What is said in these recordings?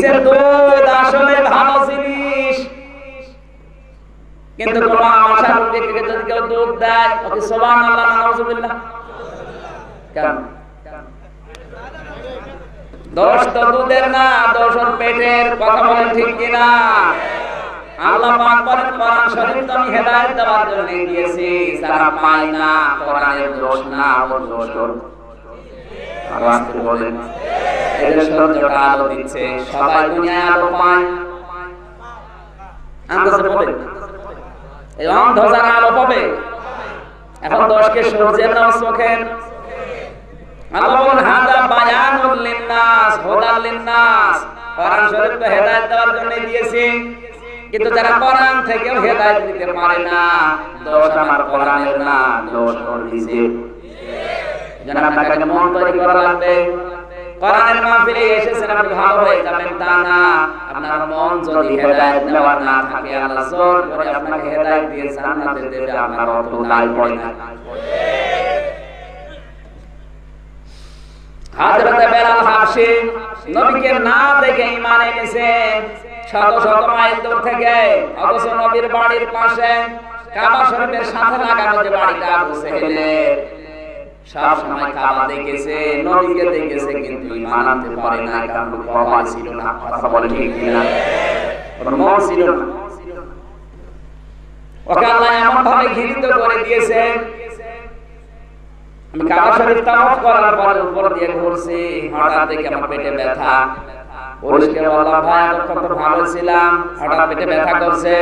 যে দুধ আসলে ভালো জিনিস, কিন্তু কোন আশার ব্যক্তিকে যদি কেউ দুধ দেয়, ওকে সুবহানাল্লাহ নাউজুবিল্লাহ কেন? দোষ তো দুধের না, দোষ ওর পেটের। কথা বলেন ঠিক কিনা? আল্লাহ পাক বলেন কোরআন শরীফ তো আমি হেদায়েত দেওয়ার জন্য দিয়েছি, যারা পায় না কোরআনের দোষ না, ওর দোষ ওর। আওয়াজ করে বলেন, এদের সূর্যটা আলো দিচ্ছে, সবাই দুনিয়ায় আলো পায়। আন্দাজে বলেন, এই অন্ধ যারা আলো পাবে, এখন দোষকে সূর্যের না চোখের? আল্লাহ বলেন হাদা বায়ানুল লিন্নাস হুদাল লিন্নাস, কোরআন শরীফ তো হেদায়েত দেওয়ার জন্য দিয়েছি, কিন্তু যারা কোরআন থেকেও হেদায়েত দিতে পারে না, দোষ আমার কোরআনের না, দোষ ওর নিজের। যেন আপনাকে মন তৈরি করা লাগবে। কোরআনের মাহফিলে এসেছেন আপনি ভালো হয়ে যাবেন তা না, আপনার মন যদি হেদায়েত নেওয়ার না থাকে, আল্লাহ জোর করে আপনাকে হেদায়েত দিয়ে জান্নাতে দেবে, আপনার অত দায় পড়ে না। হযরত বেলাল হাবশী নবীকে না দেখে ঈমান এনেছেন শত শত মাইল দূর থেকে, অথচ নবীর বাড়ির পাশে কাবা শরীফের সাথে লাগানো যে বাড়িটা আবু সেহেলের, সব সময় কাবা দেখেছে, নবীকে দেখেছে, কিন্তু ঈমান আনতে পারে না, কারণ কপাল ছিল না। কথা বলে ঠিক কিনা? ওর মন ছিল না। ওকে আল্লাহ এমন ভাবে ঘৃণিত করে দিয়েছে, আমি কাবা শরীফ তাওয়াফ করার পর উপর দিয়ে ঘুরছি, হঠাৎ দেখে আমার পেটে ব্যথা। পুলিশকে বললাম, ভাই এতক্ষণ তো ভালো ছিলাম, হঠাৎ পেটে ব্যথা করছে।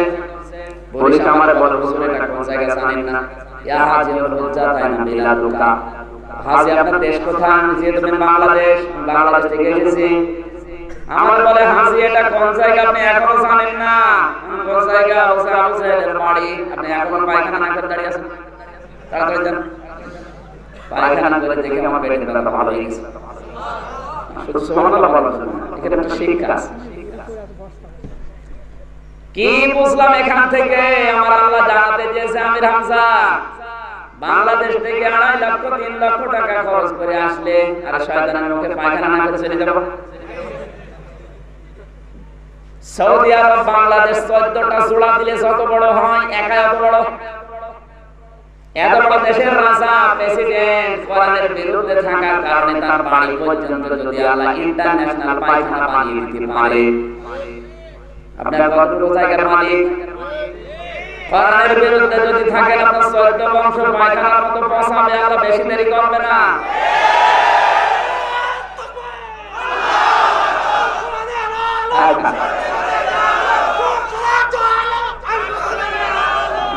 পুলিশ আমারে বলে, হুজুর এটা কোন জায়গা জানেন না? ইয়া হাজি ওর হুজ্জা তাই না বিলাদুকা। হাজি আপনার দেশ কোথায়? আমি যেহেতু বাংলাদেশ, বাংলাদেশ থেকে এসেছি। আমার বলে, হাজি এটা কোন জায়গা আপনি এখনো জানেন না? কোন জায়গা? বলছে আবু সাহেবের বাড়ি। আপনি এখনো পায়খানা না করে দাঁড়িয়ে আছেন? তাড়াতাড়ি যান। পায়খানা করে দেখে আমার পেটে ব্যথা ভালো হয়ে গেছে। শুধু সুবহানাল্লাহ বলার জন্য এখানে একটা শিক্ষা আছে। কি বুঝলাম এখান থেকে? আমার আল্লাহ জানাতে চেয়েছে আমির হামজা বাংলাদেশ থেকে 2.5 লক্ষ 3 লক্ষ টাকা খরচ করে আসলে আর শয়তানের মুখে পায়খানা না করে চলে যাব। সৌদি আরব বাংলাদেশ 14টা জোড়া দিলে যত বড় হয়, একা এত বড়। এত বড় দেশের রাজা প্রেসিডেন্ট কোরআনের বিরুদ্ধে থাকার কারণে তার বাড়ি পর্যন্ত যদি আল্লাহ ইন্টারন্যাশনাল পায়খানা বানিয়ে দিতে পারে, আপনার কতটুকু জায়গার মালিক? কোরআনের বিরুদ্ধে যদি থাকেন, আপনার 14 বংশ পায়খানার মতো পচাবে, আল্লাহ বেশি দেরি করবে না।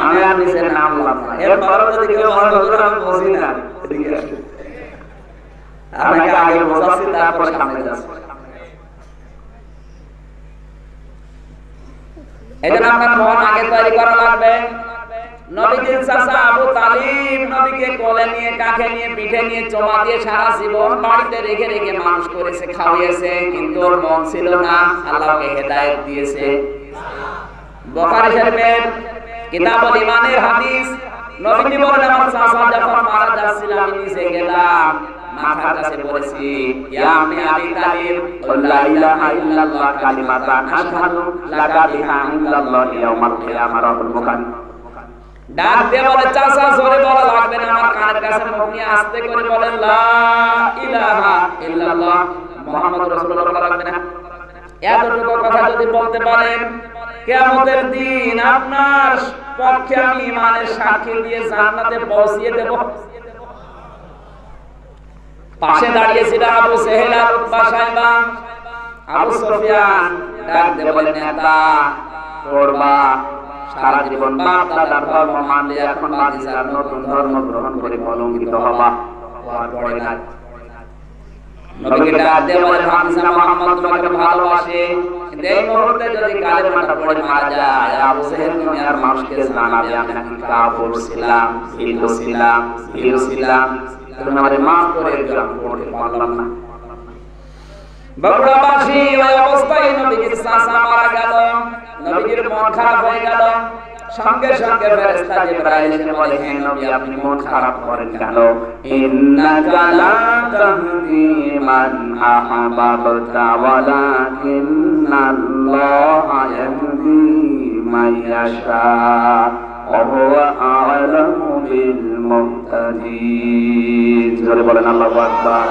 আমি আর নিচে নামলাম না, এর পরেও যদি কেউ মনে করে আমি বুঝি না, এদিকে আসুন। আপনাকে আগে বোঝাচ্ছি, তারপরে সামনে যাচ্ছি। এজন্য আপনার মন আগে তৈরি করা লাগবে। নবীজির চাচা আবু তালিব নবীকে কোলে নিয়ে, কাঁধে নিয়ে, পিঠে নিয়ে, চোমা দিয়ে সারা জীবন বাড়িতে রেখে রেখে মানুষ করেছে, খাওয়িয়েছে, কিন্তু ওর মন ছিল না। আল্লাহকে হেদায়েত দিয়েছে। বুখারী শরীফের কিতাবুল ঈমানের হাদিস, নবীজি বলেন আমার চাচা যখন মারা যাচ্ছিল, আমি নিচে গেলাম, মাথার কাছে বলেছি, ইয়া আম্মি আবি তালিব, লা ইলাহা ইল্লাল্লাহ কালিমাতান আশহাদু লাকা বিহা ইনদাল্লাহি ইয়াউমাল কিয়ামাহ। রাহুল বুখারী। ডাক দিয়ে বলে, চাচা জোরে বলা লাগবে না, আমার কানের কাছে মুখ নিয়ে আস্তে করে বলেন লা ইলাহা ইল্লাল্লাহ মুহাম্মাদুর রাসূলুল্লাহ বলা লাগবে না। এতটুকু কথা যদি বলতে পারেন, কিয়ামতের দিন আপনার পক্ষে আমি ঈমানের সাক্ষী দিয়ে জান্নাতে পৌঁছিয়ে দেব। পাশে দাঁড়িয়ে ছিল আবু সেহেল আর উতবা সাইবা। আবু সুফিয়ান ডাক দিয়ে বলে, নেতা পড়বা, সারা জীবন বাপ দাদার ধর্ম মানলে এখন বাদিজার নতুন ধর্ম গ্রহণ করে কলঙ্কিত হবা। আর পড়ে না। নবীকে ডাক দিয়ে বলে, হামজা মুহাম্মদ তোমাকে ভালোবাসে, কিন্তু এই মুহূর্তে যদি কালেমাটা পড়ে মারা যায়, আবু সেহেল তুমি আর মানুষকে জানাবে আমি নাকি কাফির ছিলাম, হিন্দু ছিলাম, হিন্দু ছিলাম, তুমি আমারে মাফ করে দিও, আমি পড়তে পারলাম না। বগুড়াবাসী ওই অবস্থায় নবীজির চাচা মারা গেল, নবীজির মন খারাপ হয়ে গেল। সঙ্গে সঙ্গে ফেরেশতা জিবরাইল এসে বলে, হে নবী আপনি মন খারাপ করেন কেন? ইন্নাকা লা তাহদি মান আহবাবতা ওয়ালাকিন ইন্নাল্লাহা ইয়াহদি মান ইয়াশা ওয়া হুয়া আ'লামু বিল মুহতাদিন। জোরে বলেন আল্লাহু আকবার।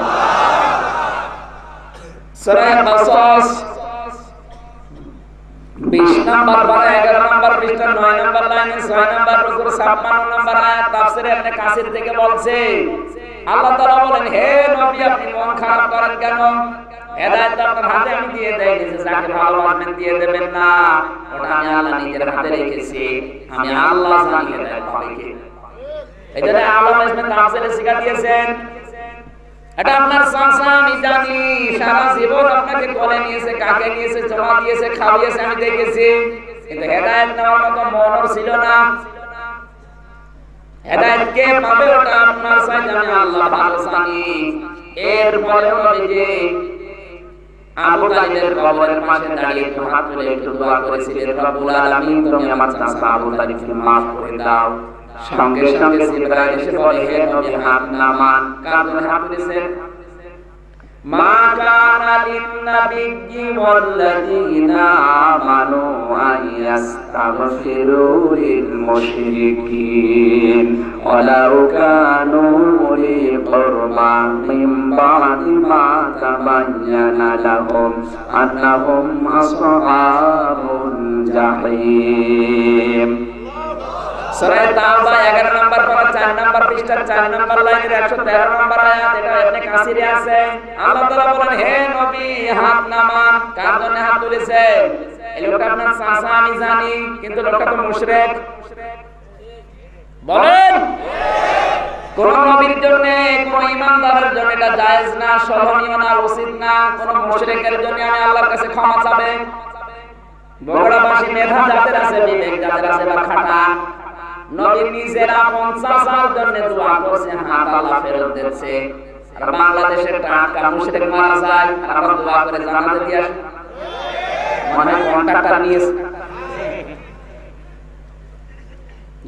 সূরা কাসাস 20 নম্বর পারা 11 নম্বর পৃষ্ঠা 9 নম্বর লাইনে 6 নম্বর রুকুর 56 নম্বর আয়াত তাফসীরে ইবনে কাসির থেকে বলছে, আল্লাহ তাআলা বলেন, হে নবী আপনি মন খারাপ করেন কেন? হেদায়েত আপনার হাতে আমি দিয়ে দেই, যে যাকে ভালোবাসবেন দিয়ে দেবেন না, ওটা আমি আল্লাহ নিজের হাতে রেখেছি। আমি আল্লাহ জানি হেদায়েত পাবে কে। এজন্য আল্লাহ ইসমে তাফসীরে শিক্ষা দিয়েছেন, এটা আপনার চাচা আমি জানি, সারা জীবন আপনাকে কোলে নিয়েছে, কাকে নিয়েছে, জমা দিয়েছে, খাওয়িয়েছে আমি দেখেছি, কিন্তু হেদায়েত নেওয়ার মতো মনও ছিল না। হেদায়েত কে পাবে ওটা আপনার চাইতে আমি আল্লাহ ভালো জানি। এরপরে নবীজি আবু তালিবের কবরের পাশে দাঁড়িয়ে একটু হাত তুলে একটু দোয়া করেছিলেন, রব্বুল আলামিন তুমি আমার চাচা আবু তালিবকে মাফ করে দাও। সঙ্গে সঙ্গে জিবরাইল এসে বলে, হে নবী হাত নামান। কার জন্য হাত তুলেছেন? মা কানা লিন-নাবিয়্যি ওয়াল্লাযীনা আমানু আন ইস্তাগফিরু লিল-মুশরিকিন ওয়ালাউ কানু উলি কুরবা মিন বা'দি মা তাবায়্যানা লাহুম আন্নাহুম আসহাবুল জাহিম। সূরা তাওবা 11 নম্বর পারা 4 নম্বর পৃষ্ঠার 4 নম্বর লাইনের 113 নম্বর আয়াত, এটা ইবনে কাসিরে আছে। আল্লাহ তাআলা বলেন, হে নবী হাত নামান। কার জন্য হাত তুলেছে? এই লোকটা আপনার চাচা আমি জানি, কিন্তু লোকটা তো মুশরিক। বলেন, কোন নবীর জন্য, কোন ঈমানদারের জন্য এটা জায়েজ না, শোভনীয় না, উচিত না। কোন মুশরিকের জন্য আমি আল্লাহর কাছে ক্ষমা চাবে। বগুড়াবাসী মেধা যাদের আছে, বিবেক যাদের আছে বা খাটা, নবী নিজেরা 50 জন্য দোয়া করছে, হাত আল্লাহ ফেরত দিচ্ছে। আর বাংলাদেশের টাকা মুশরিক মারা যায়, আর আমরা দোয়া করে জানাতে দিয়ে আসি, মানে কন্টাক্টটা নিয়েছে।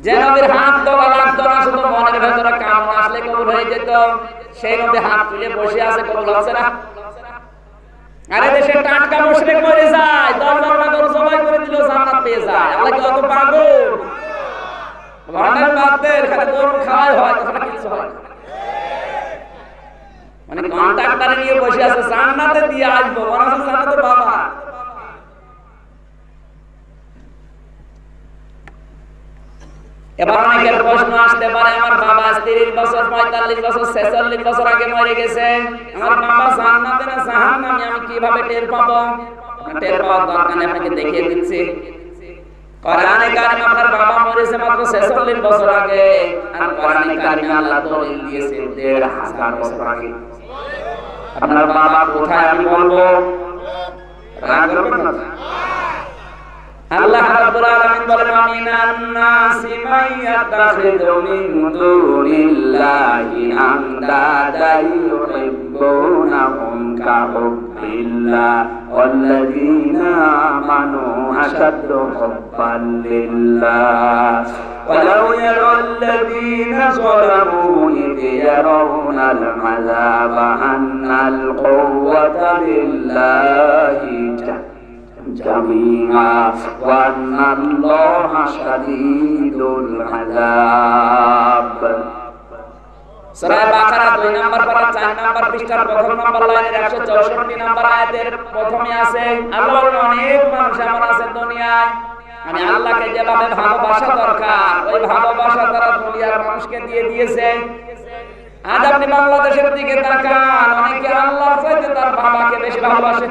যে নবীর হাত দেওয়া লাগতো না, শুধু মনের ভেতরে কামনা আসলে কবুল হয়ে যেত, সেই নবী হাত তুলে বসে আছে, কবুল হচ্ছে না। আরে দেশে টাটকা মুশরিক মরে যায়, 10 বার গরু জবাই করে দিলেও জান্নাত পেয়ে যায়। আল্লাহ কি অত পাগল? ভান্ডার বাদদের খালি গরু খাওয়াই হয়, তাছাড়া কিছু হয় না। মানে কন্ট্রাক্টরে নিয়ে বসে আছে, জান্নাতে দিয়ে আসবো, বরং জান্নাতের বাবা। এবার অনেকের প্রশ্ন আসতে পারে, আমার বাবা 30 বছর, 45 বছর, 46 বছর আগে মরে গেছে, আমার বাবা জান্নাতে না জাহান্নামে, আমি কিভাবে টের পাবো? টের পাওয়ার দরকার নেই, আপনাকে দেখিয়ে দিচ্ছি। কোরআনে কারিমে আপনার বাবা মরেছে মাত্র 46 বছর আগে, আর কোরআনে কারিমে আল্লাহ দলিল দিয়েছে 1500 বছর আগে। আপনার বাবা কোথায় আমি বলবো, রাগ করবেন না। আল্লাহ রাব্বুল আলামিন বলেন, আমিনান নাসি মাইয়াতাখিযু মিন দুনিল্লাহি আনদাদা ইউহিব্বুনাহুম কাহুব্বিল্লাহ ওয়াল্লাযীনা আমানু আশাদ্দু হুব্বান লিল্লাহ ওয়ালাউ ইয়ারাল্লাযীনা যালামু ইয ইয়ারাউনাল আযাবা আন্নাল কুওয়াতা লিল্লাহি জামিআ ওয়া আন্নাল্লাহা শাদীদুল আযাব। সূরা বাকারা 2 নম্বর পারা 4 নম্বর পৃষ্ঠার প্রথম নম্বর লাইনের 164 নম্বর আয়াতের প্রথমে আছে, আল্লাহ বলেন, অনেক মানুষ এমন আছে দুনিয়ায়, আমি আল্লাহকে যেভাবে ভালোবাসা দরকার ওই ভালোবাসা তারা দুনিয়ার মানুষকে দিয়ে দিয়েছে। আজ আপনি বাংলাদেশের দিকে তাকান, অনেকে আল্লাহর চাইতে তার বাবাকে বেশি ভালোবাসে।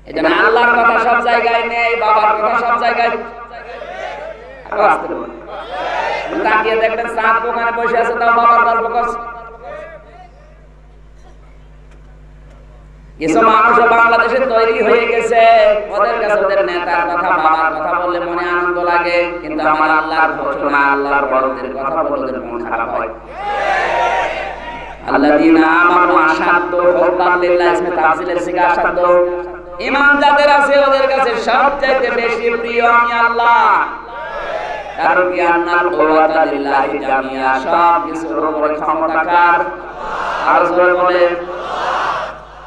এজন্য আল্লাহর কথা সব জায়গায় নেই, বাবার কথা সব জায়গায়। তাকিয়ে দেখবেন সাত দোকানে বসে আছে, তাও বাবার গল্প করছে। কিছু মানুষ বাংলাদেশে তৈরি হয়ে গেছে, ওদের কাছে ওদের নেতার কথা, বাবার কথা বললে মনে আনন্দ লাগে, কিন্তু আমার আল্লাহর ঘোষণা, আল্লাহর বড়দের কথা বললে ওদের মন খারাপ হয়। আল্লাযীনা আমানু আশাদ্দু হুব্বান লিল্লাহ, ইসমে তাফসীলের সিগা আশাদ্দু। ঈমান যাদের আছে ওদের কাছে সবচেয়ে বেশি প্রিয় আমি আল্লাহ। কারণ কি, আন্নাল কুওয়াতা লিল্লাহি জামিআ, সব কিছুর উপরে ক্ষমতা কার? আর জোরে বলেন।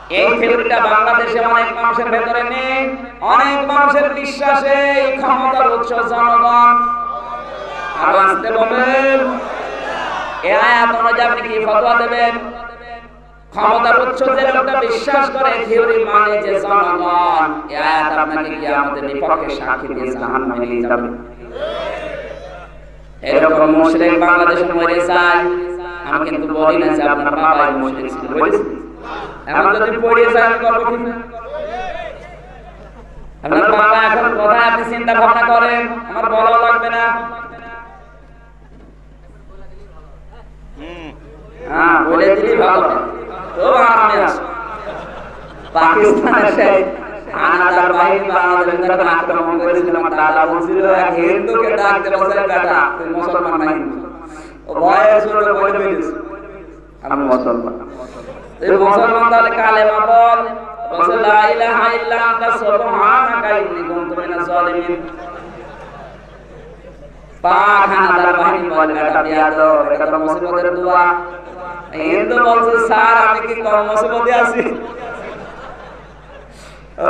এই থিওরিটা বাংলাদেশে অনেক মানুষের ভেতরে নেই। অনেক মানুষের বিশ্বাসে এই ক্ষমতার উৎস জনগণ। আরো আসতে বলেন, এই আয়াত অনুযায়ী আপনি কি ফতোয়া দেবেন? ক্ষমতার উৎস যে লোকটা বিশ্বাস করে থিওরি মানে যে জনগণ, এই আয়াত আপনাকে কি আমাদের বিপক্ষে সাক্ষী দিয়ে জাহান্নামে নিয়ে যাবে? এরকম মুশরিক বাংলাদেশে মরে যায়। আমি কিন্তু বলি না যে আপনার বাবা মুশরিক ছিল, বলেছি। এখন যদি পড়ে যায় আমি করব কি? আপনার বাবা এখন কোথায় আপনি চিন্তা ভাবনা করেন, আমার বলা লাগবে না। হ্যাঁ, বলে দিলি ভালো। তো আরামে আছে। পাকিস্তানের সেই হানাদার বাহিনী বাংলাদেশের যখন আক্রমণ করেছিল, আমার দাদা বলছিল এক হিন্দুকে ডাক দিয়ে বলছে, বেটা তুই মুসলমান না হিন্দু? ও ভয়ে ছিল, বলে দিয়েছে আমি মুসলমান। তুই মুসলমান তাহলে কালেমা বল। বলছে লা ইলাহা ইল্লা আনতা সুবহানাকা ইন্নী কুনতু মিনাজ জালিমিন। পাক হানাদার বাহিনী বলে, বেটা বিয়াদব, এটা তো মুসিবতের দোয়া। হিন্দু বলছে, স্যার আমি কি কম মুসিবতে আছি?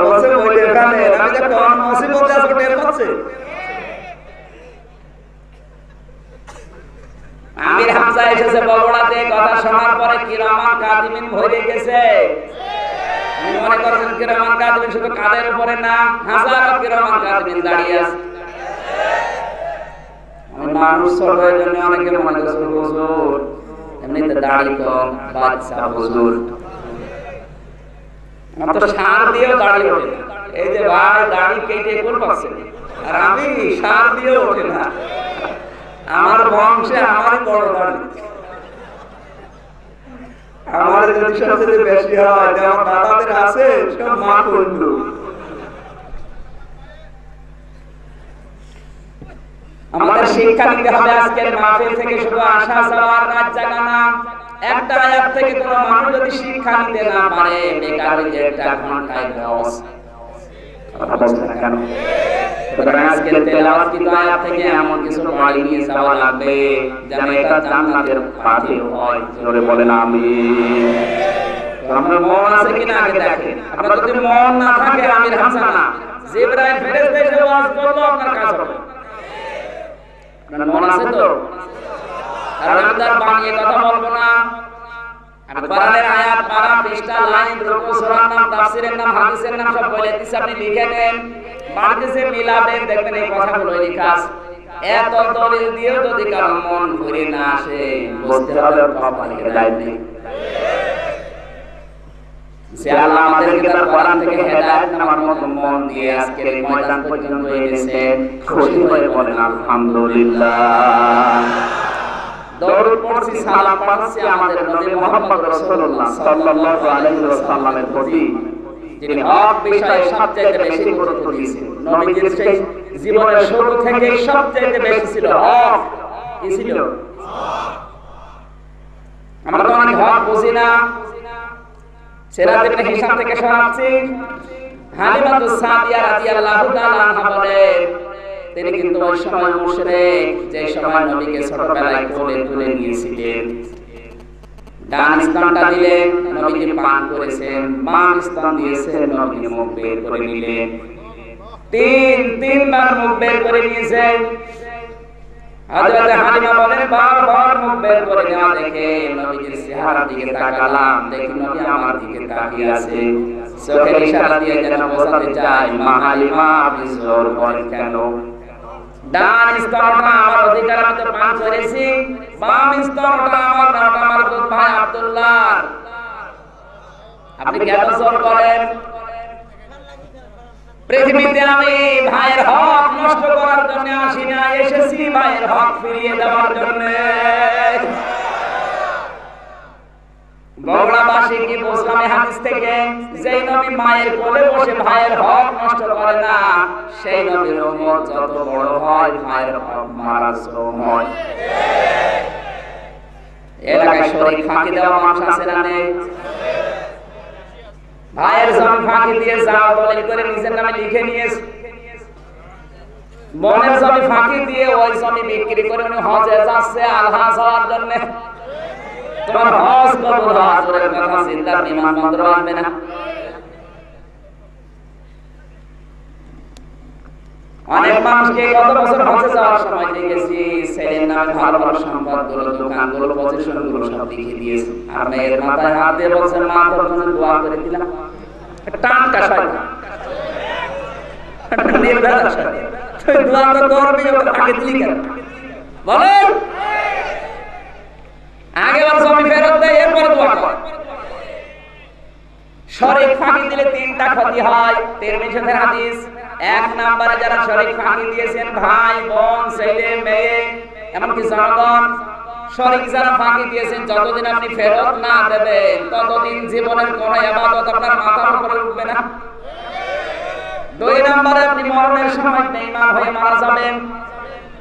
বলছে বলি এখানে আমি যে কম মুসিবতে আছি টের পাচ্ছে। আমির হামজা এসেছে বগুড়াতে, কথা শোনার পরে কিরামান কাতিবিন ভরে গেছে। আমি মনে করছেন কিরামান কাতিবিন শুধু কাদের উপরে না, হাজারো কিরামান কাতিবিন দাঁড়িয়ে আছে। আমি মানুষ ছোট এর জন্য অনেকে মনে করছে হুজুর এমনিতে দাড়ি কম, বাচ্চা হুজুর। আমার তো সার দিয়েও দাড়ি ওঠে না। এই যে ভাই দাড়ি কেটে কোন পাচ্ছে, আর আমি সার দিয়েও ওঠে না। আমার বংশে আমারই বড় দাড়ি। আমার যদি সবচেয়ে বেশি হয়, যেমন দাদাদের আছে সব মা করলো। আমাদের শিক্ষা নিতে হবে আজকের মাহফিল থেকে শুধু আশা চাওয়ার কাজ জাগানা। একটা আয়াত থেকে কোনো মানুষ যদি শিক্ষা নিতে না পারে, বেকার যে একটা ঘন্টায় লস। কথা বলছেন কেন? আজকের তেলাওয়াত কিন্তু আয়াত থেকে এমন কিছু বাড়ি নিয়ে যাওয়া লাগবে যেন এটা জান্নাতের পাথে হয়। জোরে বলেন আমিন। আপনার মন আছে কিনা আগে দেখেন। আপনার যদি মন না থাকে, আমির হাসানা জিবরাইল ফেরেশতা এসে ওয়াজ করলো, আপনার কাজ হবে। আপনার মন আছে তো? কারণ আমি তার বানিয়ে কথা বলবো না। আমি কোরআনের আয়াত, পারা, পৃষ্ঠা, লাইন, রুকু, সূরার নাম, তাফসীরের নাম, হাদিসের নাম সব বলে দিচ্ছি, আপনি লিখে নেন। বাড়িতে মিলাবেন, দেখবেন এই কথাগুলো লেখা আছে। এত দলিল দিয়েও যদি কারো মন ঘুরে না আসে, বুঝতে হবে কপালে হেদায়েত নেই। সে আল্লাহ আমাদেরকে তার কোরআন থেকে হেদায়েত নেওয়ার মতো মন দিয়ে আজকের এই ময়দান পর্যন্ত এনেছেন। খুশি হয়ে বলেন আলহামদুলিল্লাহ। দরুদ পড়ছি, সালাম পাঠাচ্ছি আমাদের নবী মুহাম্মদ রাসূলুল্লাহ সাল্লাল্লাহু আলাইহি ওয়াসাল্লামের প্রতি, যিনি হক বিষয়ে সবচেয়ে বেশি গুরুত্ব দিয়েছেন। নবীজির সেই জীবনের শুরু থেকে সবচেয়ে বেশি ছিল হক। কি ছিল? আমরা তো অনেক হক বুঝি না। সিরাত ইবনে হিশাম থেকে শোনাচ্ছি, হালিমাতুস সাদিয়া রাদিয়াল্লাহু তাআলা আনহা বলেন, তিনি কিন্তু ওই সময় মুশরিক, যে সময় নবীকে ছোটবেলায় কোলে তুলে নিয়েছিলেন। ডান স্তনটা দিলেন, নবীজি পান করেছেন। বাম স্তন দিয়েছেন, নবীজি মুখ বের করে নিলেন। তিনবার মুখ বের করে নিয়েছেন। হযরত হালিমা বলেন, বারবার মুখ বের করে নেওয়া দেখে নবীজির চেহারার দিকে তাকালাম, দেখি নবী আমার দিকে তাকিয়ে আছে। চোখের ইশারা দিয়ে যেন বোঝাতে চাই, মা হালিমা আপনি জোর করেন কেন? ডান স্তনটা আমার অধিকার, আমি তো পান করেছি। বাম স্তনটা আমার না, আমার দুধ ভাই আব্দুল্লাহ। আপনি কেন জোর করেন? পৃথিবীতে আমি ভাইয়ের হক নষ্ট করার জন্য আসি না, এসেছি ভাইয়ের হক ফিরিয়ে দেওয়ার জন্য। বগুড়াবাসী কি বুঝলাম এই হাদিস থেকে? যেই নবী মায়ের কোলে বসে ভাইয়ের হক নষ্ট করে না, সেই নবীর উম্মত যত বড় হয়, ভাইয়ের হক মারা শ্রম হয়। এলাকায় শরীক ফাঁকি দেওয়া মানুষ আছে না নেই? ভাইয়ের জমি ফাঁকি দিয়ে যাও দলিল করে নিজের নামে লিখে নিয়েছে। বোনের জমি ফাঁকি দিয়ে ওই জমি বিক্রি করে উনি হজে যাচ্ছে আল্লাহ যাওয়ার জন্য। তোমার হজ কবুল হওয়ার কথা চিন্তা বিমানবন্দর আসবে না। অনেক মানুষকে গত বছর হজে যাওয়ার সময় দেখেছি ছেলের নামে ভালো ভালো সম্পদগুলো, দোকানগুলো, পজিশনগুলো সব লিখে দিয়েছে, আর মেয়ের মাথায় হাত দিয়ে বলছে মা তোর জন্য দোয়া করে দিলাম। টানটা শয়তান, নির্ভেজাল শয়তান। তুই দোয়া তো করবি, আগে দিলি কেন বলেন? আগে বল জমি ফেরত দেয়, এরপরে দোয়া কর। শরীক ফাঁকি দিলে তিনটা ক্ষতি হয়, তিরমিজির হাদিস। এক নম্বরে যারা শরীক ফাঁকি দিয়েছেন, ভাই বোন ছেলে মেয়ে এমনকি জনগণ, শরীক যারা ফাঁকি দিয়েছেন, যতদিন আপনি ফেরত না দেবেন ততদিন জীবনের কোন ইবাদত আপনার মাথার উপরে উঠবে না। দুই নম্বরে আপনি মরণের সময় বেঈমান হয়ে মারা যাবেন।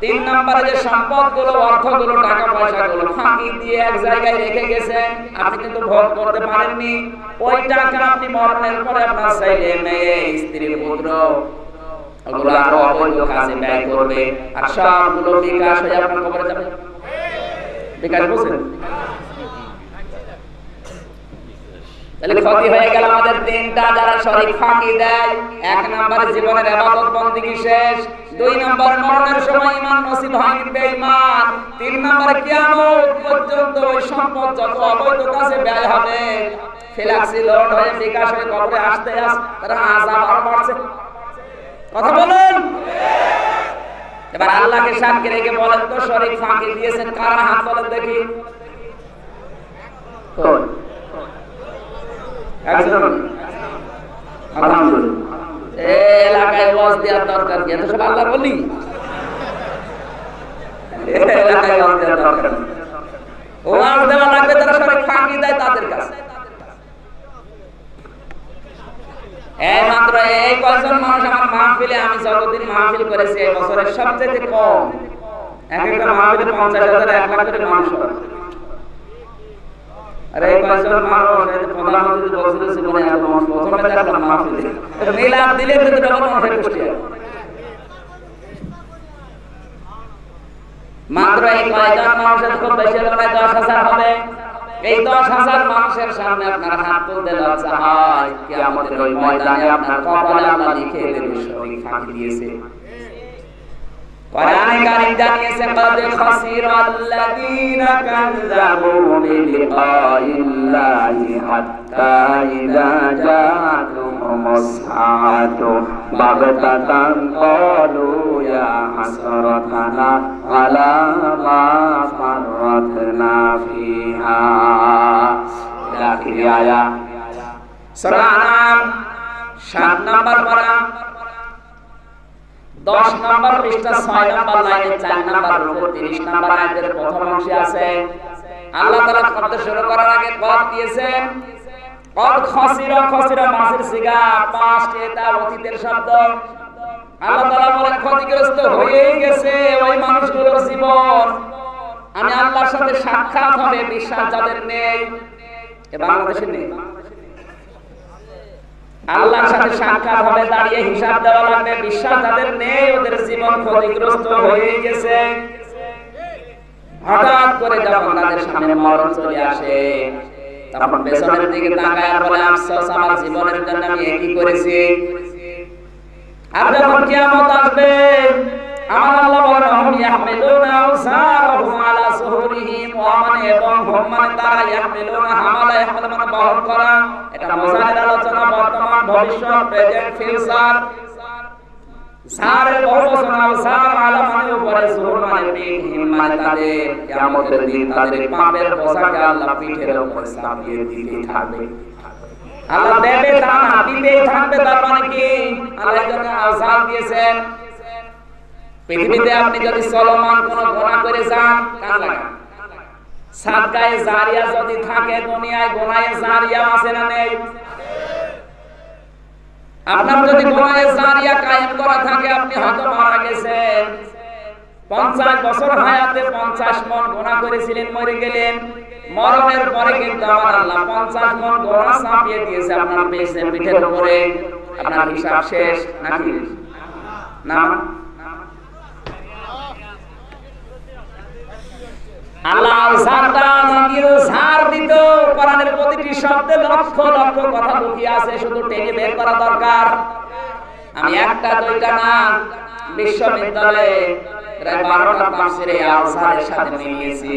তিন নম্বরে যে সম্পদগুলো, অর্থগুলো, টাকা পয়সাগুলো ফাঁকি দিয়ে এক জায়গায় রেখে গেছেন, আপনি কিন্তু ভোগ করতে পারেননি, ওই টাকা আপনি মরণের পরে আপনার ছেলে মেয়ে স্ত্রী পুত্র ওগুলো আরো অবৈধ কাজে ব্যয় করবে, আর সবগুলো বিকাশ হয়ে আপনার কবরে যাবে। বিকাশ বুঝছেন? তাহলে ক্ষতি হয়ে গেল আমাদের তিনটা, যারা শরীক ফাঁকি দেয়। এক নম্বরে জীবনের ইবাদত বন্দেগী শেষ, দুই নম্বরে মরণের সময় ঈমান নসিব হয়নি বেঈমান, তিন নম্বরে কিয়ামত পর্যন্ত ওই সম্পদ যত অবৈধ কাজে ব্যয় হবে ফ্ল্যাক্সি লোড হয়ে বিকাশ হয়ে কবরে আসতে তারা আযাব আরো বাড়ছে। কথা বলেন। এবার আল্লাহকে সাক্ষী রেখে বলেন তো শরীক ফাঁকি দিয়েছেন কারা? হাত তোলেন দেখি। কোন? একজন? আলহামদুলিল্লাহ। এলাকায় ওয়াজ দেওয়ার দরকার কি? এত সব আল্লাহ বলি এলাকায় ওয়াজ দেওয়ার দরকার নেই। ওয়াজ দেওয়া লাগবে যারা শরীক ফাঁকি দেয় তাদের কাছে। এই মাত্র এই কয়জন মানুষ আমার মাহফিলে, আমি যতদিন মাহফিল করেছি এই বছরের সবচেয়ে কম, এক একটা মাহফিলে 50,000 1 লাখ করে মানুষ হয়। আরে এই কয়জন মানুষ, এই প্রধানমন্ত্রী বলছিল জীবনে এত মানুষ প্রথমে দেখলাম মাহফিলে, মিলাদ দিলে কিন্তু ডবল মানুষের গোষ্ঠী হয়। মাত্র এই কয়জন মানুষের খুব বেশি হলে 10,000 হবে। এই 10,000 মানুষের সামনে আপনার হাত তুলতে লজ্জা হয়, কিয়ামতের ওই ময়দানে আপনার কপালে আল্লাহ লিখে দেবে শরীক ফাঁকি দিয়েছে। কোরআনে কারীম জানিয়েছে قد خسر الذين كذبوا بلقاء الله حتى إذا جاءتهم الساعة بغتة قالوا يا حسرتنا على ما فرطنا فيها إلى آخر آية সূরা আনাম 7 নম্বর পারা 10 নম্বর পৃষ্ঠা 6 নম্বর লাইনে 4 নম্বর রুকু 30 নম্বর আয়াতের প্রথম অংশে আছে আল্লাহ তাআলা শব্দ শুরু করার আগে কদ দিয়েছেন। কদ খাসিরা, খাসিরা মাসের সিগা, পাস্ট, এটা অতীতের শব্দ। আল্লাহ তাআলা বলেন ক্ষতিগ্রস্ত হয়ে গেছে ওই মানুষগুলোর জীবন। আমি আল্লাহর সাথে সাক্ষাৎ হবে, বিশ্বাস যাদের নেই, এ বাংলাদেশে নেই। আল্লাহর সাথে সাক্ষাৎ হবে, দাঁড়িয়ে হিসাব দেওয়া লাগবে, বিশ্বাস যাদের নেই ওদের জীবন ক্ষতিগ্রস্ত হয়ে গেছে। হঠাৎ করে যখন তাদের সামনে মরণ চলে আসে তখন পেছনের দিকে তাকায় আর বলে আফসোস আমার জীবনের জন্য আমি কি করেছি। আর যখন কিয়ামত আসবে আমার আল্লাহ বলেন হুম ইয়াহমিলুনা আওসারহুম আলা সুহুরিহিম ওয়া মান এবং হুম মানে তারা ইয়াহমিলুনা হামালা ইয়াহমিল মানে বহন করা। এটা মুজাহিদের আলোচনা, বর্তমান ভবিষ্যৎ প্রেজেন্ট ফিউচার। সারের বহুবচন আওসার আলা মানে উপরে, সুহুর মানে পিঠ, হিম মানে তাদের। কিয়ামতের দিন তাদের পাপের বোঝাকে আল্লাহ পিঠের উপরে চাপিয়ে দিতে থাকবে। আল্লাহ দেবে তা না, দিতেই থাকবে। তার মানে কি আল্লাহ এজন্য আওসার দিয়েছেন। পৃথিবীতে আপনি যদি চলমান কোন গুনাহ করে যান, কান লাগান, সাদকায়ে জারিয়া যদি থাকে, দুনিয়ায় গুনাহে জারিয়া আছে না নেই? আপনার যদি গুনাহে জারিয়া কায়েম করা থাকে, আপনি হয়তো মারা গেছেন, 50 বছর হায়াতে 50 মণ গুনাহ করেছিলেন, মরে গেলেন, মরণের পরে কিন্তু আমার আল্লাহ 50 মণ গুনাহ চাপিয়ে দিয়েছে আপনার পিঠের উপরে। আপনার হিসাব শেষ নাকি না? আল্লাহ ঝাড়টা দিয়ে ঝাড় দিত। কোরআনের প্রতিটি শব্দে লক্ষ লক্ষ কথা লুকিয়ে আছে, শুধু টেনে বের করা দরকার। আমি একটা দুইটা না, বিশ্ববিদ্যালয়ে প্রায় 12টা তাফসীরে আল-আজহারের সাথে মিলিয়েছি।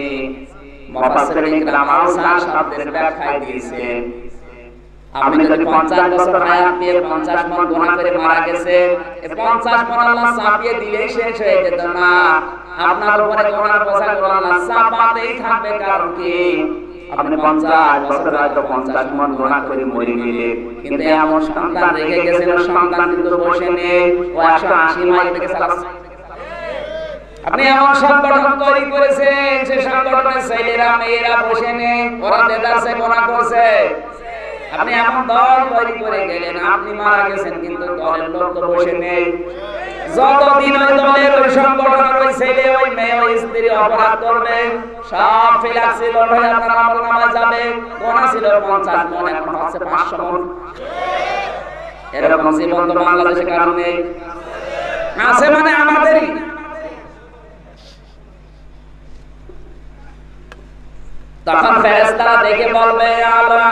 মুফাসসিরিন ইকরাম আল-আজহার শব্দের ব্যাখ্যা দিয়েছে। আপনি যদি 50 বছর হায়াত নিয়ে 50 মণ গুনাহ করে মারা গেছে, এই 50 মণ আল্লাহ চাপিয়ে দিলে শেষ হয়ে যেত না। আপনার উপরে গুনার বোঝাগুলো আল্লাহ চাপাতেই থাকবে। কারণ কি? আপনি 50 বছর হয়তো 50 মণ গুনাহ করে মরে গেলে, কিন্তু এমন সন্তান রেখে গেছেন, সন্তান কিন্তু বসে নেই, ও 180 মাইল থেকে চালাচ্ছে। আপনি এমন সংগঠন তৈরি করেছেন, সে সংগঠনের ছেলেরা মেয়েরা বসে নেই, ওরা দেদারসে গুনাহ করছে। আপনি এমন দল তৈরি করে গেলেন, আপনি মারা গেছেন কিন্তু দলের লোক তো বসে নেই। যতদিন ওই দলের ওই সংগঠনের ওই ছেলে ওই মেয়ে ওই স্ত্রী অপরাধ করবে, সব ফিলাক্সি লোড হয়ে আপনার আমলনামায় যাবে। গোনা ছিল 50 মণ, এখন হচ্ছে 500 মণ। এরকম জীবন তো বাংলাদেশে কারণ নেই। আছে মানে আমাদেরই। তখন ফেরেশতারা দেখে বলবে আল্লাহ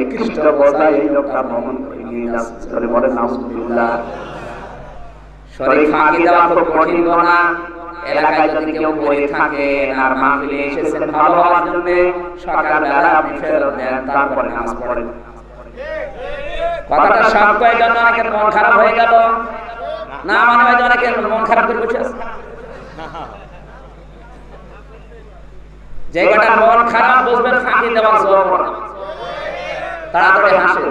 নিকৃষ্ট বোঝাই লোকটা ভ্রমণ করে নিয়ে যাচ্ছে। বলে নাউজুবিল্লাহ। শরীর ফাঁকি দেওয়া খুব কঠিন গোনা। এলাকায় যদি কেউ পড়ে থাকেন আর মাহফিলে এসেছেন ভালো হওয়ার জন্য, সকালবেলা আপনি ফেরত দেন, তারপরে নামাজ পড়েন। কথাটা সব কয়েক জন্য অনেকের মন খারাপ হয়ে গেল না, মানে হয়তো অনেকের মন খারাপ করে বসে আছে। যে কটা মন খারাপ বুঝবেন ফাঁকি দেওয়ার জোর, তাড়াতাড়ি হাসে।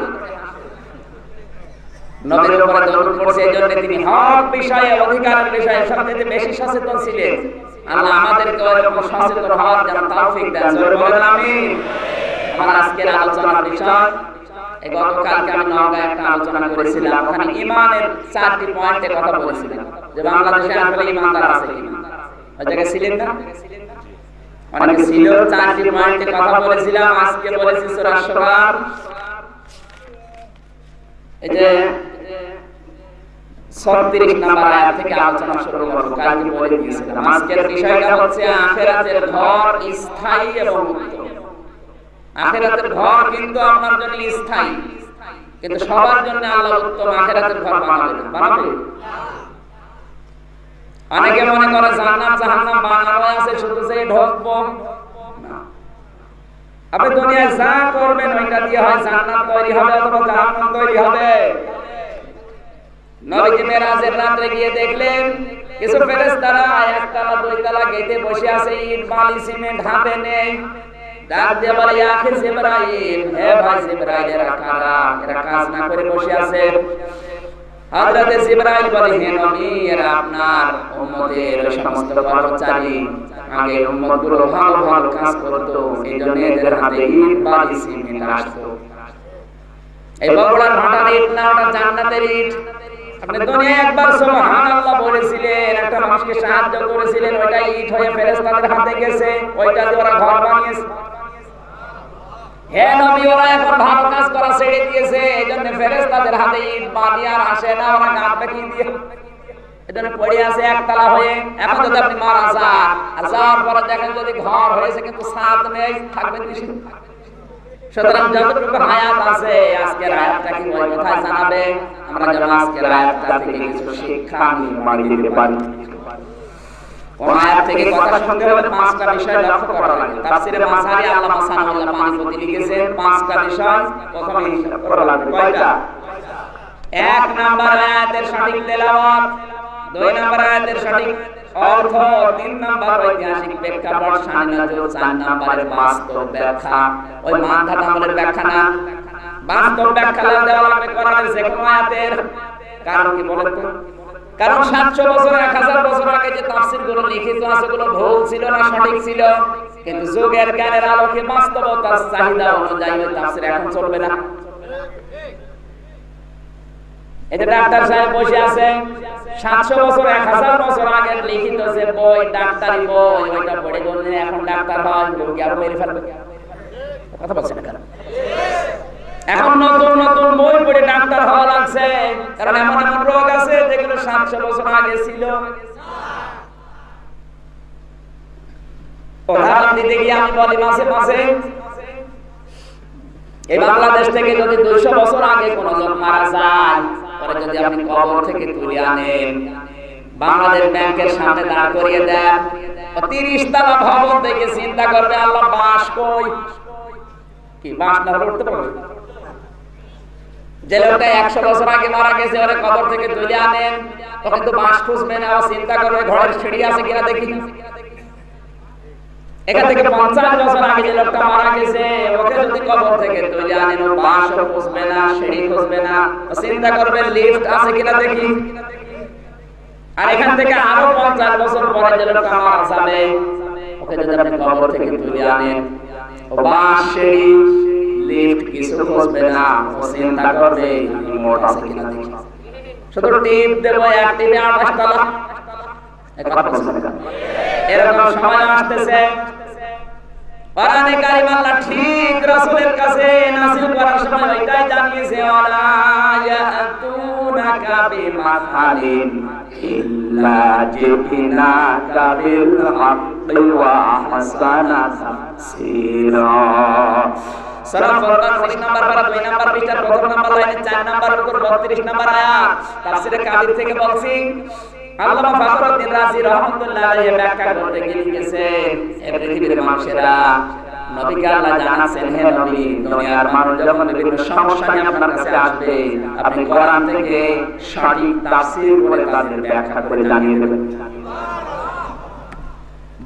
নবীর উপরে দরুদ পড়ছে, এজন্য তিনি হক বিষয়ে অধিকারের বিষয়ে সবচেয়ে বেশি সচেতন ছিলেন। আল্লাহ আমাদেরকে এরকম সচেতন হওয়ার যেন তৌফিক দেন। জোরে বলেন আমিন। আমার আজকের আলোচনার বিষয়, এই গতকালকে আমি নওগাঁয় একটা আলোচনা করেছিলাম, ওখানে ঈমানের 4টি পয়েন্টে কথা বলেছিলাম, যে বাংলাদেশে আসলে ঈমানদার আছে কিনা। ওই জায়গায় ছিলেন না? অনেকে ছিল। 4টি পয়েন্টে কথা বলেছিলাম। আজকে বলেছি সূরা শুরা, এই যে 36 নম্বর আয়াত থেকে আলোচনা শুরু করব। কালকে বলে দিয়েছিলাম আজকের বিষয়টা হচ্ছে আখিরাতের ঘর স্থায়ী এবং উত্তম। আখিরাতের ঘর কিন্তু আপনার জন্য স্থায়ী, কিন্তু সবার জন্য আল্লাহ উত্তম আখিরাতের ঘর বানাবে। অনেকে মনে করে জান্নাত জাহান্নাম বানানো আছে, শুধু যে ঢুকবো না। আপনি দুনিয়ায় যা করবেন ওইটা দিয়ে হয় জান্নাত তৈরি হবে অথবা জাহান্নাম তৈরি হবে। নবীজি মেরাজের রাতে গিয়ে দেখলেন কিছু ফেরেশতারা একতলা দুইতলা গেটে বসে আছে, ইট বালি সিমেন্ট হাতে নেই। ডাক দিয়ে বলে, ইয়া আখি জিবরাইল, হে ভাই জিবরাইল, এরা কারা? এরা কাজ না করে বসে আছে। হযরত জিবরাইল বলে, হে নবী, এরা আপনার উম্মতের সমস্ত কর্মচারী। আগে উম্মতগুলো ভালো ভালো কাজ করত, এইজন্য এদের হাতে ইট বালি সিমেন্ট আসতো। এই বগুড়ার ভাটার ইট না, ওটা জান্নাতের ইট। আপনি দুনিয়ায় একবার সুবহানাল্লাহ বলেছিলেন, একটা মানুষকে সাহায্য করেছিলেন, ওইটা ইট হয়ে ফেরেশতাদের হাতে গেছে, ওইটা দিয়ে ওরা ঘর বানিয়েছে। হে নবী, ওরা এখন ভালো কাজ করা ছেড়ে দিয়েছে, এইজন্য ফেরেশতাদের হাতে ইট বালি আর আসে না, ওরা গাঁথবে কি দিয়ে? এজন্য পড়ে আছে একতলা হয়ে। এখন যদি আপনি মারা যান, আর যাওয়ার পরে দেখেন যদি ঘর হয়েছে কিন্তু ছাদ নেই, থাকবেন কি? সুতরাং যতটুকু হায়াত আছে, আজকের হায়াতটা কি ওই কথায় জানাবে। আমরা যেন আজকের হায়াতটা থেকে কিছু শিক্ষা নিয়ে দিতে পারি। কোন আয়াত থেকে কথা শুনতে হলে 5টা বিষয় লক্ষ্য করা লাগে। তাফসীরে মাসারি আল্লামা সানাউল্লাহ পানিপতি লিখেছেন 5টা বিষয় প্রথমে হিসাব করা লাগে। কয়টা? 1 নাম্বার আয়াতের সঠিক তেলাওয়াত, 2 নাম্বার আয়াতের সঠিক অর্থ, 3 নাম্বার ঐতিহাসিক প্রেক্ষাপট, শানে নজর, 4 নাম্বারের বাস্তব ব্যাখ্যা। ওই মানধাত আমলের ব্যাখ্যা না, বাস্তব ব্যাখ্যা দেওয়া লাগবে কোরআনের যে কোনো আয়াতের। কারণ কি বলেন তো? কারণ 700 বছর 1000 বছর আগে যে তাফসীরগুলো লিখিত আছে, ওগুলো ভুল ছিল না সঠিক ছিল, কিন্তু যুগের জ্ঞানের আলোকে বাস্তবতার চাহিদা অনুযায়ী ওই তাফসীর এখন চলবে না। এই যে ডাক্তার সাহেব বসে আছে, 700 বছর 1000 বছর আগে লিখিত যে বই, ডাক্তারি বই, ওইটা পড়ে বললেন এখন ডাক্তার হয়, রোগী আর মেরে ফেলবে। কথা বলছেন না কেন? এখন নতুন নতুন বই পড়ে ডাক্তার হওয়া লাগছে, কারণ এমন এমন রোগ আছে যেগুলো 700 বছর আগে ছিল। উদাহরণ দিতে গিয়ে আমি বলি মাঝে মাঝে, এই বাংলাদেশ থেকে যদি 200 বছর আগে কোনো লোক মারা যায়, পরে যদি আপনি কবর থেকে তুলে আনেন, বাংলাদেশ ব্যাংকের সামনে দাঁড় করিয়ে দেন, 30 তলা ভবন থেকে চিন্তা করবে আল্লাহ বাস কই, কি বাস না হলে উঠতে পারবে? যে লোকটা 100 বছর আগে মারা গেছে, ওরে কবর থেকে তুলে আনেন, তখন তো বাস খুঁজবে না, ও চিন্তা করবে ঘরের সিঁড়ি আছে কিনা দেখি। এখান থেকে 50 বছর আগে যে লোকটা মারা গেছে, ওকে যদি কবর থেকে তুলে আনেন, ও বাসও খুঁজবে না, সিঁড়ি খুঁজবে না, ও চিন্তা করবে লিফট আছে কিনা দেখি। আর এখান থেকে আরো 50 বছর পরে যে লোকটা মারা যাবে, ওকে যদি আপনি কবর থেকে তুলে আনেন, ও বাস, সিঁড়ি, লিফট কিছু খুঁজবে না, ও চিন্তা করবে রিমোট আছে কিনা দেখি। শুধু টিপ দেবো, এক টিপে 28 তলা। এরকম সময় আসতেছে, কোরআনে কারীম আল্লাহ ঠিক রাসূলের কাছে নাযিল করার সময় এটাই জানিয়েছে, ওয়ালা ইয়াতুনাকা বিমাসালিন ইল্লা জিনাকা বিল হাক্কি ওয়া আহসানা তাফসীরা। সূরা ফুরকান 19 নম্বর পারা 2 নম্বর পৃষ্ঠার প্রথম নম্বর লাইনে 4 নম্বর রুকুর 32 নম্বর আয়াত। তাফসীরে কাবির থেকে বলছি, আল্লামা ফখরুদ্দিন রাজি রাহমাতুল্লাহ আলাইহি ব্যাখ্যা করতে গিয়ে লিখেছেন, এই পৃথিবীর মানুষেরা নবীকে আল্লাহ জানাচ্ছেন, হে নবী, দুনিয়ার মানুষ যখন বিভিন্ন সমস্যা নিয়ে আপনার কাছে আসবে, আপনি কোরআন থেকে সঠিক তাফসীর করে তাদের ব্যাখ্যা করে জানিয়ে দেবেন।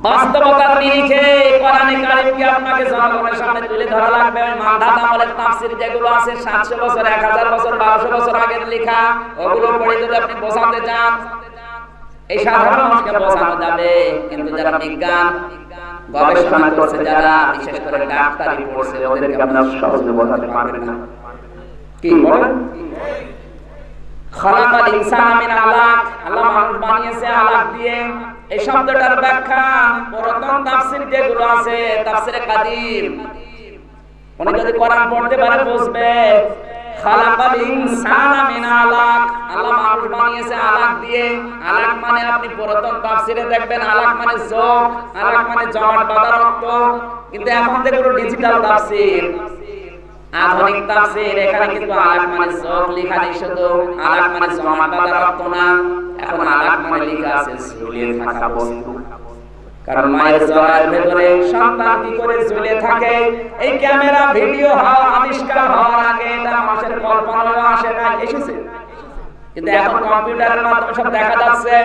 বাস্তবতার নিরিখে কোরআনে কারীমকে আপনাকে জনগণের সামনে তুলে ধরা লাগবে। ওই মানধাত আমলের তাফসীর যেগুলো আছে 700 বছর, 1000 বছর, 1200 বছর আগের লেখা, ওগুলো পড়ে যদি আপনি বোঝাতে চান, এই সাধারণ মানুষকে বোঝানো যাবে, কিন্তু যারা বিজ্ঞান গবেষণা করছে, যারা বিশেষ করে ডাক্তারি পড়ছে, ওদেরকে আপনারা সহজে বোঝাতে পারবেন না। কি বলেন? খালাকাল ইনসানা মিন আলাক, আল্লাহ মানুষ বানিয়েছে আলাক দিয়ে। এই শব্দটার ব্যাখ্যা পুরাতন তাফসীর যেগুলো আছে, তাফসীরে কাদিম, উনি যদি কোরআন পড়তে পারে বুঝবে, খালাকাল ইনসানা মিন আলাক, আল্লাহ মানুষ বানিয়েছে আলাক দিয়ে। আলাক মানে আপনি পুরাতন তাফসীরে দেখবেন আলাক মানে যোগ, আলাক মানে জমাট বাঁধা রক্ত। কিন্তু এখন যেগুলো ডিজিটাল তাফসীর, আধুনিক তাফসীর, এখানে কিন্তু আলাক মানে যোগ লেখা নেই, শুধু আলাক মানে জমাট বাঁধা রক্ত না, এখন আলাক মানে লেখা আছে ঝুলিয়ে থাকা বস্তু। কারণ মায়ের জরায়ুর ভেতরে সন্তান কি করে ঝুলে থাকে, এই ক্যামেরা ভিডিও আবিষ্কার হওয়ার আগে এটা মানুষের কল্পনায় আসে না, এসেছে। কিন্তু এখন কম্পিউটারের মাধ্যমে সব দেখা যাচ্ছে।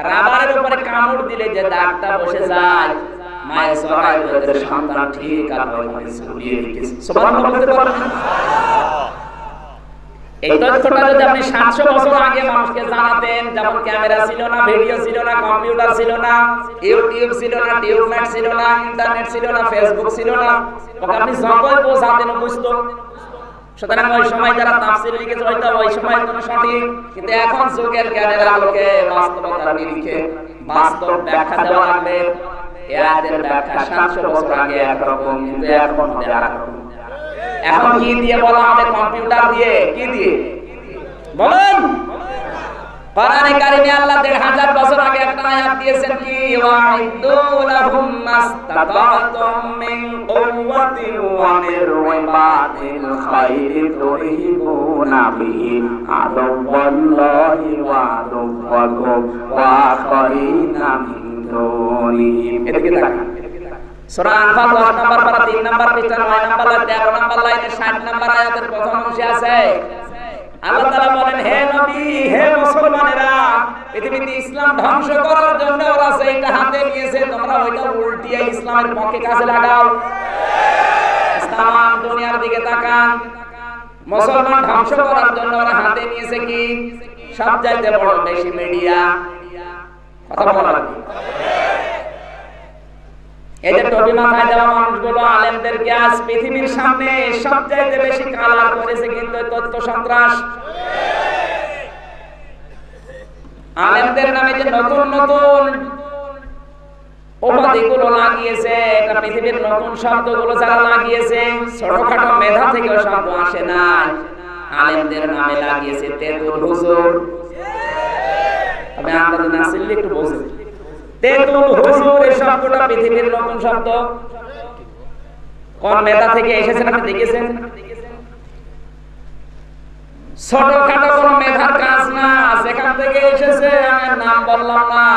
রাবারের উপরে কামড় দিলে যে দাগটা বসে যায়, মায়ের জরায়ুর ভেতরে সন্তান ঠিক আর ওইখানে ঝুলিয়ে রেখেছে। সুবহানাল্লাহ বলতে পারেন? এই তথ্যটা যদি আপনি 700 বছর আগে মানুষকে জানাতেন, যেমন ক্যামেরা ছিল না, ভিডিও ছিল না, কম্পিউটার ছিল না, ইউটিউব ছিল না, টিউবনেট ছিল না, ইন্টারনেট ছিল না, ফেসবুক ছিল না, ওকে আপনি যতই বোঝাতেন বুঝতো। সুতরাং ওই সময় যারা তাফসীর লিখেছে হয়তো ওই সময় কোনো সঠিক, কিন্তু এখন যুগের জ্ঞানের আলোকে বাস্তবতার নিরিখে বাস্তব ব্যাখ্যা দেওয়া লাগবে। এই আয়াতের ব্যাখ্যা 700 বছর আগে একরকম, কিন্তু এখন হবে আরেকরকম। এখন কি দিয়ে বলা হবে? কম্পিউটার দিয়ে। কি দিয়ে বলেন? কোরআনে কারিমে আল্লাহ 1500 বছর আগে একটা আয়াত দিয়েছেন, কি ওয়াইদু লাহুম মাস্তাতাতুম মিন কুওয়াতিন ওয়া মিন রিবাতিল খাইরি তুরহিবুনা বিহি আদুওয়াল্লাহি ওয়া আদুওয়াকুম ওয়া আখারিনা মিন দুনিহিম। এদিকে তাকান, সূরা আনফাল 10 নম্বর পারা 3 নম্বর পৃষ্ঠা 9 নম্বর লাইন 13 নম্বর লাইনে 60 নম্বর আয়াতের প্রথম অংশে আছে, আল্লাহ তাআলা বলেন, হে নবী, হে মুসলমানেরা, পৃথিবীতে ইসলাম ধ্বংস করার জন্য ওরা সেইটা হাতে নিয়েছে, তোমরা ওইটা উল্টিয়ে ইসলামের পক্ষে কাজে লাগাও। ইসলাম দুনিয়ার দিকে তাকান, মুসলমান ধ্বংস করার জন্য ওরা হাতে নিয়েছে কি? সবচাইতে বড় বেশি মিডিয়া। কথা বলা লাগবে। এই যে টুপি মাথায় দেওয়া মানুষগুলো আলেমদেরকে আজ পৃথিবীর সামনে সবচাইতে বেশি কালার করেছে কিন্তু তথ্য সন্ত্রাস। আলেমদের নামে যে নতুন নতুন উপাধিগুলো লাগিয়েছে, এটা পৃথিবীর নতুন শব্দগুলো যারা লাগিয়েছে, ছোটখাটো মেধা থেকেও শব্দ আসে না, আলেমদের নামে লাগিয়েছে তেতুল হুজুর। তবে আমরা যদি আসলে একটু বুঝি, তেতুল হুজুর এই শব্দটা পৃথিবীর নতুন শব্দ। কোন মেধা থেকে এসেছে আপনি দেখেছেন? ছোটখাটো কোন মেধার কাজ না, যেখান থেকে এসেছে আমি নাম বললাম না।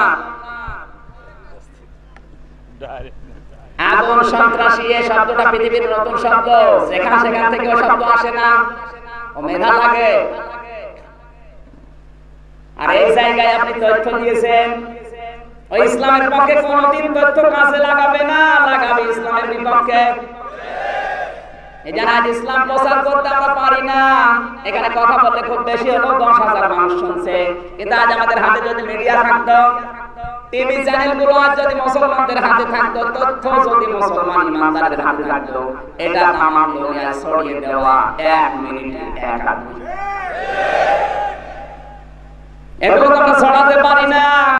আগুন সন্ত্রাসী এই শব্দটা পৃথিবীর নতুন শব্দ, যেখান সেখান থেকে ও শব্দ আসে না, ও মেধা লাগে। আর এই জায়গায় আপনি তথ্য দিয়েছেন, ওই ইসলামের পক্ষে কোনদিন তথ্য কাজে লাগাবে না, লাগাবে ইসলামের বিপক্ষে। এই যে আজ ইসলাম প্রচার করতে আমরা পারি না, এখানে কথা বললে খুব বেশি হলো 10,000 মানুষ শুনছে, কিন্তু আজ আমাদের হাতে যদি মিডিয়া থাকতো, টিভি চ্যানেলগুলো আজ যদি মুসলমানদের হাতে থাকতো, তথ্য যদি মুসলমান ইমানদারদের হাতে থাকতো, এটা তামাম দুনিয়ায় ছড়িয়ে দেওয়া 1 মিনিটে 1 আদমি। এগুলো তো আমরা ছড়াতে পারি না।